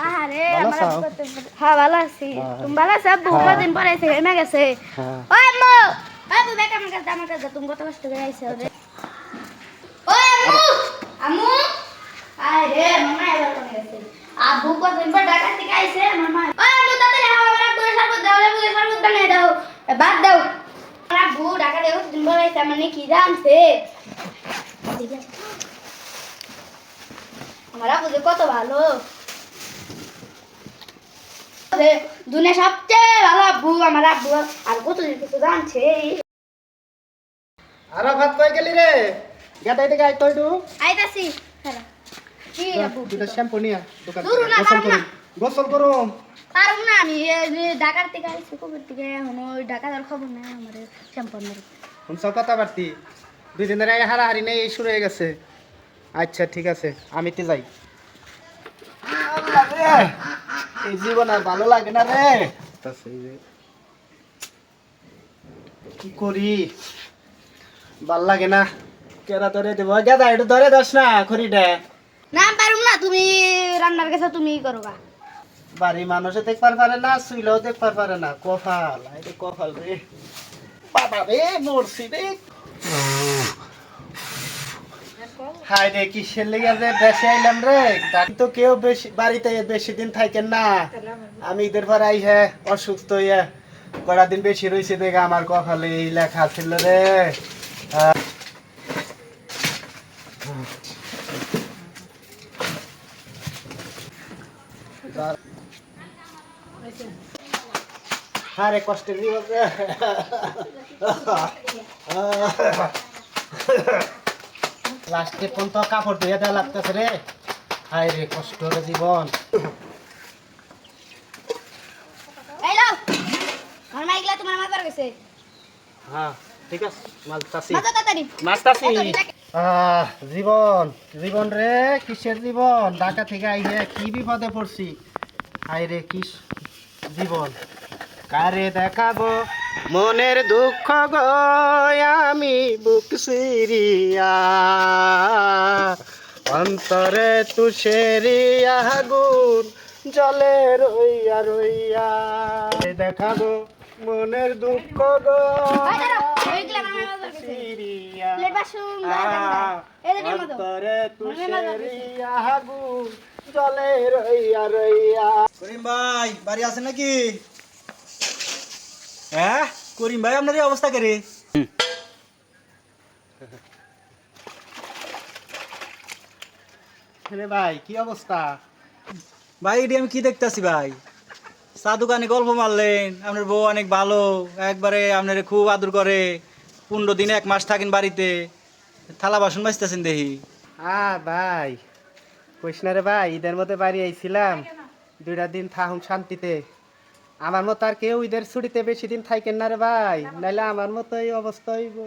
আরে আমার হ্যাঁ ভালো আছি তুমি ভালো আছো আব্বু কদিন পরে এসে হেমে গেছে ওই আম্মু আব্বু দেখ আমার কাছে তুমি কত কষ্ট করে আইছো রে ওই আম্মু আম্মু আরে মামা এবার কোনে গেছে আব্বু কদিন পর ঢাকা থেকে আইছে মামা ওই আম্মু তাড়াতাড়ি আমার আব্বুর শরবত দাও লেবুর শরবত বানিয়ে দাও বাদ দাও আমার আব্বু ঢাকা থেকে কদিন পর আইছে মানে কি জানছে আমার আব্বু যে কত ভালো দুনিয়া সবচেয়ে ভালো আব্বু আমার আব্বু আর কত কিছু জানছে আরে ভাত কই গেলি রে গেট আইতে গাই কই দু আইতাছি হ্যাঁ কি আব্বু দুটো শ্যাম্পু নিয়া দোকান দূর না গোসল করুম পারব না আমি ঢাকার থেকে আইছি কবে থেকে এখন ওই ঢাকা যাওয়ার খবর নাই আমার শ্যাম্পু আনার কোন সব কথা বাড়তি দুই দিন ধরে হারাহারি নেই এই শুরু হয়ে গেছে আচ্ছা ঠিক আছে আমি তে যাই এই জীবন আর ভালো লাগে না রে কি করি ভাল লাগে না কেরা ধরে দেব গাদা একটু ধরে দাস না খড়িটা না পারব না তুমি রান্নার কাছে তুমি করো গা বাড়ি মানুষে দেখবার পারে না শুইলেও দেখবার পারে না কপাল এটা কপাল রে বাবা রে মরছি রে হাই রে কিসের লেগে যে দেশে আইলাম রে বাড়ি তো কেউ বেশি বাড়িতে বেশি দিন থাকেন না আমি ঈদের পর আই হ্যাঁ অসুস্থ হইয়া কটা দিন বেশি রয়েছে দেখে আমার কপালে এই লেখা ছিল রে আরে কষ্টের জীবন রে লাস্টে কোন তো কাপড় ধুয়ে দেওয়া লাগতেছে রে হায় রে কষ্ট রে জীবন এই লাও আমার মাইগলা তোমার মাথার গেছে হ্যাঁ ঠিক আছে মালতাছি মাথা তাড়াতাড়ি মাস্তাছি জীবন জীবন রে কিসের জীবন ঢাকা থেকে আইহে কি বিপদে পড়ছি হায় রে কি জীবন কারে দেখাবো মনের দুঃখ গো আমি বুক সিরিয়া অন্তরে তুষেরিয়া আগুন জলে রইয়া রইয়া দেখাবো মনের দুঃখ গো সিরিয়া অন্তরে তুষেরিয়া আগুন জলে রইয়া রইয়া করিম ভাই বাড়ি আছে নাকি হ্যাঁ করিম ভাই আপনার এই অবস্থা করে ভাই কি অবস্থা ভাই এটি আমি কি দেখতেছি ভাই চা দোকানে গল্প মারলেন আপনার বউ অনেক ভালো একবারে আপনার খুব আদর করে 15 দিনে 1 মাস থাকেন বাড়িতে থালা বাসন মাজতেছেন দেখি ভাই কইস না রে ভাই ঈদের মধ্যে বাড়ি আইছিলাম 2টা দিন থাকুন শান্তিতে আমার মতো আর কেউ ঈদের ছুটিতে বেশি দিন থাকেন না রে ভাই নাইলে আমার মতো এই অবস্থা হইব